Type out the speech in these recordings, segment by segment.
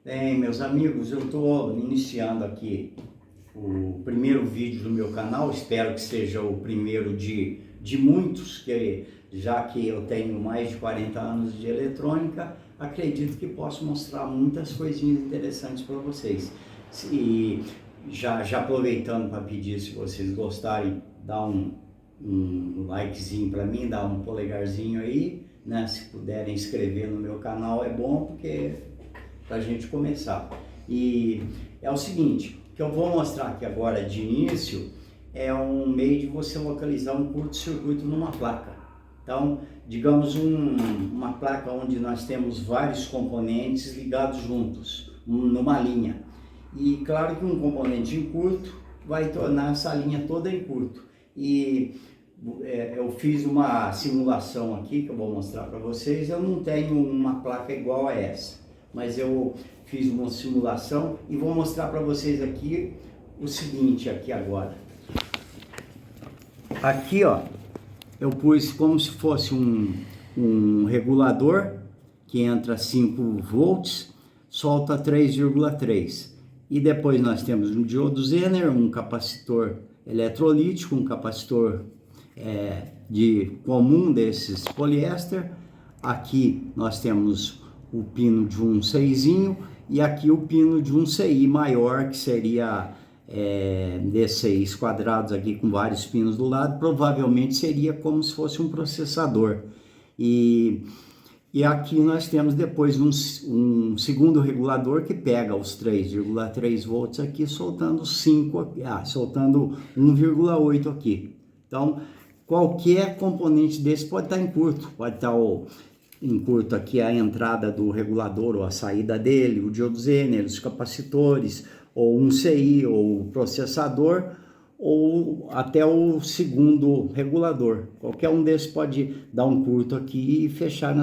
Bem, meus amigos, eu estou iniciando aqui o primeiro vídeo do meu canal, espero que seja o primeiro de muitos, que já que eu tenho mais de 40 anos de eletrônica, acredito que posso mostrar muitas coisinhas interessantes para vocês. E já aproveitando para pedir, se vocês gostarem, dá um likezinho para mim, dá um polegarzinho aí, né? Se puderem inscrever no meu canal é bom, porque para a gente começar. E é o seguinte, que eu vou mostrar aqui agora de início, é um meio de você localizar um curto-circuito numa placa. Então, digamos uma placa onde nós temos vários componentes ligados juntos, numa linha. E claro que um componente em curto vai tornar essa linha toda em curto. E eu fiz uma simulação aqui que eu vou mostrar para vocês. Eu não tenho uma placa igual a essa, mas eu fiz uma simulação e vou mostrar para vocês aqui o seguinte aqui agora. Aqui, ó, eu pus como se fosse um regulador que entra 5 volts, solta 3,3. E depois nós temos um diodo Zener, um capacitor eletrolítico, um capacitor comum desses poliéster. Aqui nós temos o pino de um CIzinho e aqui o pino de um CI maior, que seria D6 quadrados aqui com vários pinos do lado, provavelmente seria como se fosse um processador. E aqui nós temos depois um segundo regulador que pega os 3,3 volts aqui, soltando 1,8 aqui. Então, qualquer componente desse pode estar em curto, pode estar em curto aqui a entrada do regulador ou a saída dele, o diodo Zener, os capacitores, ou um CI, ou o processador, ou até o segundo regulador. Qualquer um desses pode dar um curto aqui e fechar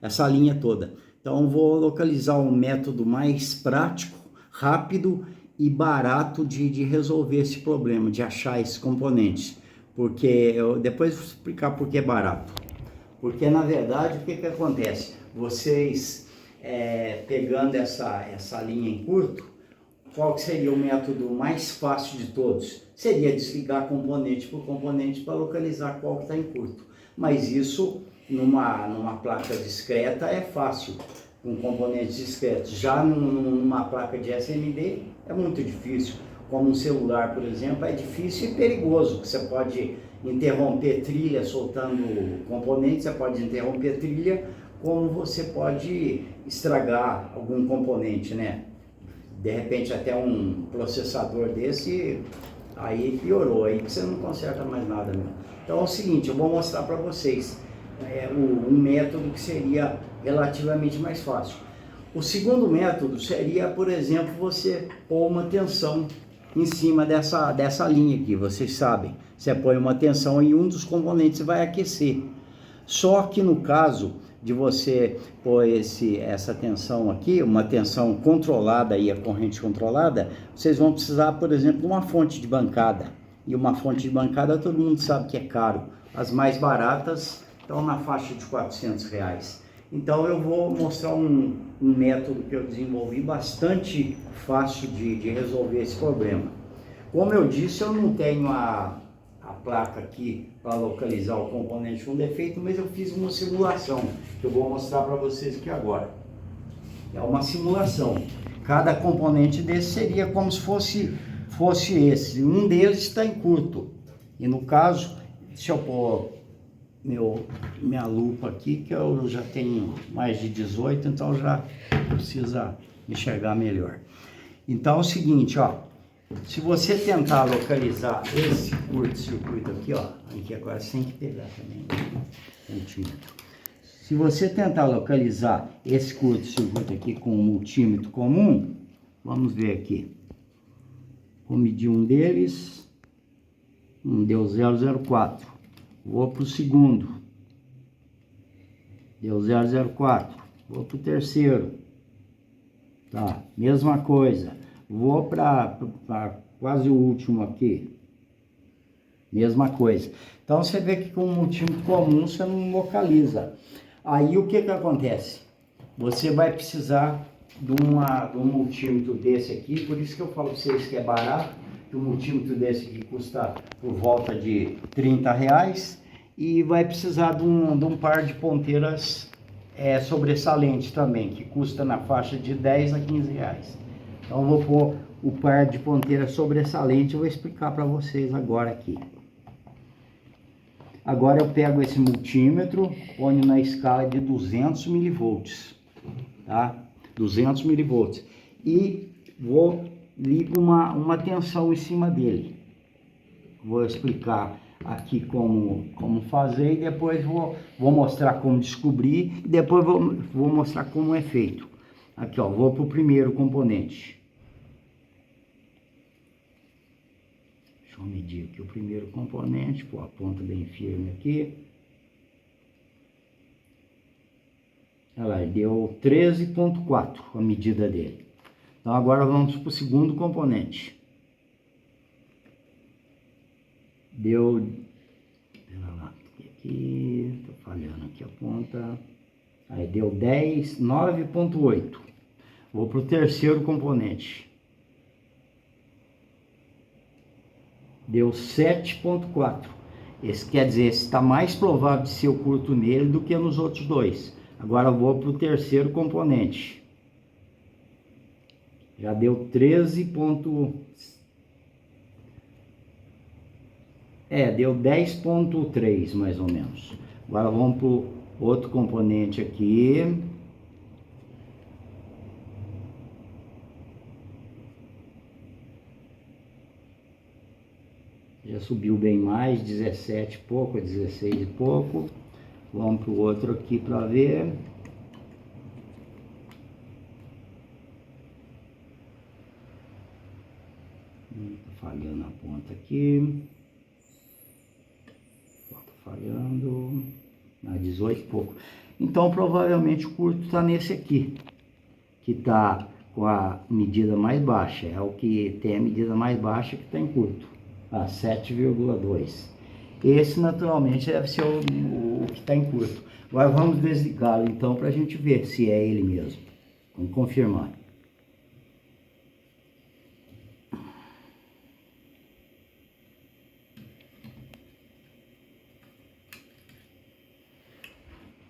essa linha toda. Então vou localizar um método mais prático, rápido e barato de resolver esse problema, de achar esses componentes. Porque eu depois vou explicar por que é barato. Porque na verdade o que acontece? Vocês pegando essa linha em curto, qual que seria o método mais fácil de todos? Seria desligar componente por componente para localizar qual que está em curto. Mas isso numa placa discreta é fácil, com componentes discretos. Já numa placa de SMD é muito difícil. Como um celular, por exemplo, é difícil e perigoso. Você pode interromper trilha soltando componentes, você pode interromper trilha, como você pode estragar algum componente, né? De repente até um processador desse, aí piorou, aí você não conserta mais nada mesmo. Então é o seguinte, eu vou mostrar para vocês um método que seria relativamente mais fácil. O segundo método seria, por exemplo, você pôr uma tensão em cima dessa linha aqui, vocês sabem. Você põe uma tensão e um dos componentes vai aquecer. Só que no caso de você pôr essa tensão aqui, uma tensão controlada e a corrente controlada, vocês vão precisar, por exemplo, de uma fonte de bancada. E uma fonte de bancada todo mundo sabe que é caro. As mais baratas estão na faixa de R$400. Então eu vou mostrar um método que eu desenvolvi bastante fácil de resolver esse problema. Como eu disse, eu não tenho a placa aqui para localizar o componente com defeito, mas eu fiz uma simulação que eu vou mostrar para vocês aqui agora. É uma simulação. Cada componente desse seria como se fosse esse. Um deles está em curto. E no caso, deixa eu pôr minha lupa aqui, que eu já tenho mais de 18, então já precisa enxergar melhor. Então é o seguinte, ó. Se você tentar localizar esse curto-circuito aqui, ó, aqui agora você tem que pegar também, multímetro. Se você tentar localizar esse curto-circuito aqui com um multímetro comum, vamos ver aqui. Vou medir um deles, deu 0,04. Vou para o segundo, deu 0,04. Vou para o terceiro, tá, mesma coisa. Vou para quase o último aqui, mesma coisa. Então você vê que com um multímetro comum você não localiza. Aí o que acontece? Você vai precisar de um multímetro desse aqui, por isso que eu falo para vocês que é barato, que um multímetro desse aqui custa por volta de R$30, e vai precisar de um par de ponteiras sobressalente também, que custa na faixa de R$10 a R$15. Então eu vou pôr o par de ponteiras sobressalente, eu vou explicar para vocês agora aqui. Agora eu pego esse multímetro, ponho na escala de 200 milivolts, tá? 200 milivolts. E ligo uma tensão em cima dele. Vou explicar aqui como fazer, e depois vou mostrar como descobrir, e depois vou mostrar como é feito. Aqui, ó, vou para o primeiro componente. Deixa eu medir aqui o primeiro componente, pô, a ponta bem firme aqui. Olha lá, deu 13,4 a medida dele. Então agora vamos para o segundo componente. Deu, pera lá, aqui, tô falhando aqui a ponta. Aí deu 9,8. Vou para o terceiro componente. Deu 7,4. Esse quer dizer, esse está mais provável de ser o curto nele do que nos outros dois. Agora eu vou para o terceiro componente. Já deu 13. Deu 10,3 mais ou menos. Agora vamos para o outro componente aqui. Já subiu bem mais, 17 e pouco, 16 e pouco. Vamos para o outro aqui para ver. Tá falhando a ponta aqui. Tá falhando. 18 e pouco. Então provavelmente o curto está nesse aqui, que está com a medida mais baixa. É o que tem a medida mais baixa que está em curto. A 7,2. Esse naturalmente deve ser o que está em curto. Agora vamos desligá-lo então para a gente ver se é ele mesmo. Vamos confirmar.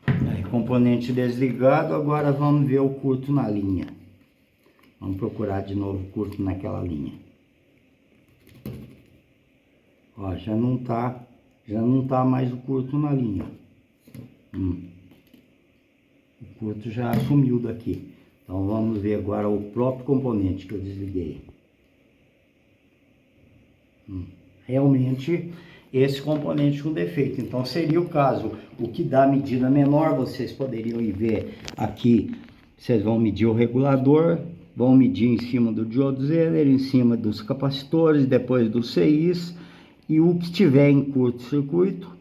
Aí, componente desligado, agora vamos ver o curto na linha. Vamos procurar de novo o curto naquela linha. Ó, já não tá mais o curto na linha. O curto já sumiu daqui. Então vamos ver agora o próprio componente que eu desliguei. Realmente esse componente com defeito. Então seria o caso, o que dá medida menor, vocês poderiam ir ver aqui. Vocês vão medir o regulador, vão medir em cima do diodo Zener, em cima dos capacitores, depois dos CIs. E o que tiver em curto-circuito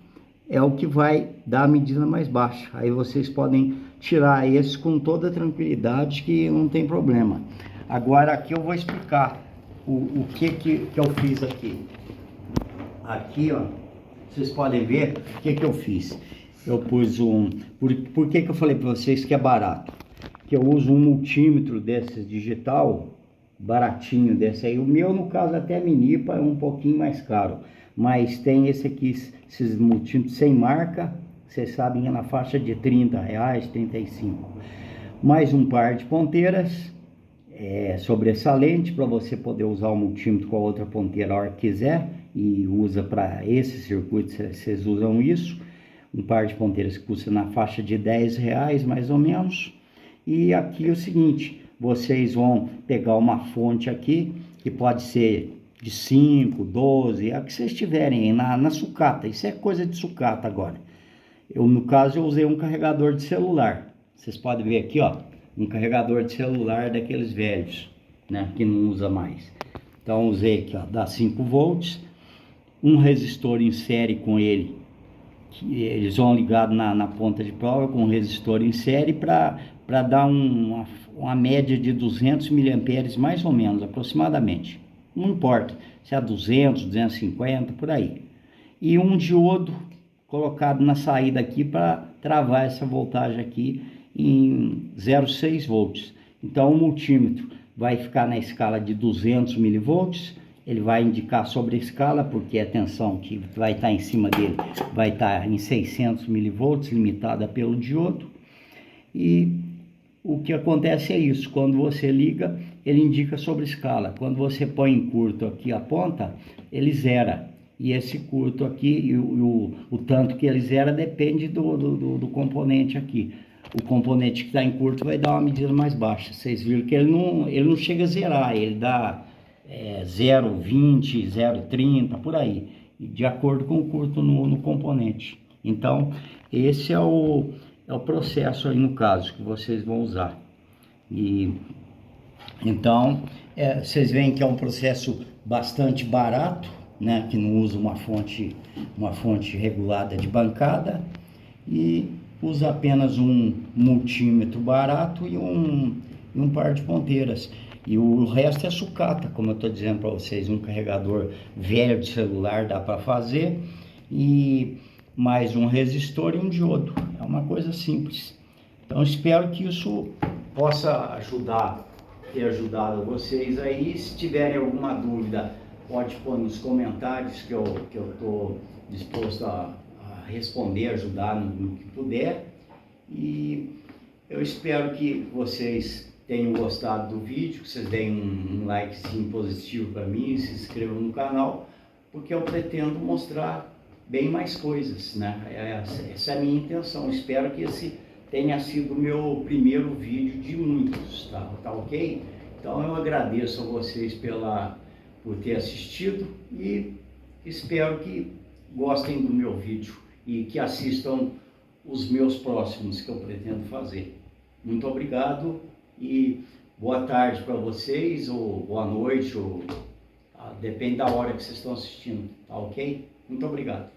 é o que vai dar a medida mais baixa. Aí vocês podem tirar esse com toda tranquilidade, que não tem problema. Agora aqui eu vou explicar o que eu fiz aqui. Aqui, ó, vocês podem ver o que eu fiz. Eu pus por que eu falei para vocês que é barato? Que eu uso um multímetro desses digital, baratinho desse aí. O meu, no caso, até Minipa é um pouquinho mais caro. Mas tem esse aqui, esses multímetros sem marca, vocês sabem, é na faixa de R$30, R$35. Mais um par de ponteiras sobressalente, para você poder usar o multímetro com a outra ponteira a hora que quiser, e usa para esse circuito, vocês usam isso. Um par de ponteiras que custa na faixa de R$10 mais ou menos. E aqui é o seguinte, vocês vão pegar uma fonte aqui, que pode ser de 5, 12, a que vocês tiverem na sucata. Isso é coisa de sucata agora. No caso, eu usei um carregador de celular. Vocês podem ver aqui, ó, um carregador de celular daqueles velhos, né, que não usa mais. Então, usei aqui, ó, dá 5 volts, um resistor em série com ele, que eles vão ligado na ponta de prova com um resistor em série para dar uma média de 200 mA, mais ou menos, aproximadamente. Não importa se é 200, 250, por aí. E um diodo colocado na saída aqui para travar essa voltagem aqui em 0,6 volts. Então o multímetro vai ficar na escala de 200 milivolts, ele vai indicar sobre a escala, porque a tensão que vai estar em cima dele vai estar em 600 milivolts, limitada pelo diodo. E o que acontece é isso, quando você liga, ele indica sobre escala. Quando você põe em curto aqui a ponta, ele zera. E esse curto aqui, o tanto que ele zera depende do componente aqui. O componente que está em curto vai dar uma medida mais baixa. Vocês viram que ele não chega a zerar, ele dá 0,20, 0,30, por aí, de acordo com o curto no componente. Então, esse é o processo aí no caso que vocês vão usar. E então vocês veem que é um processo bastante barato, né, que não usa uma fonte regulada de bancada e usa apenas um multímetro barato e um par de ponteiras. E o resto é sucata, como eu estou dizendo para vocês, um carregador velho de celular dá para fazer, e mais um resistor e um diodo. É uma coisa simples. Então espero que isso possa ter ajudado vocês aí. Se tiverem alguma dúvida, pode pôr nos comentários que eu estou disposto a responder, ajudar no que puder. E eu espero que vocês tenham gostado do vídeo, que vocês deem um likezinho positivo para mim, se inscrevam no canal, porque eu pretendo mostrar bem mais coisas, né? Essa é a minha intenção. Espero que esse tenha sido o meu primeiro vídeo de muitos, tá ok? Então eu agradeço a vocês por ter assistido e espero que gostem do meu vídeo e que assistam os meus próximos que eu pretendo fazer. Muito obrigado e boa tarde para vocês, ou boa noite, ou depende da hora que vocês estão assistindo, tá ok? Muito obrigado.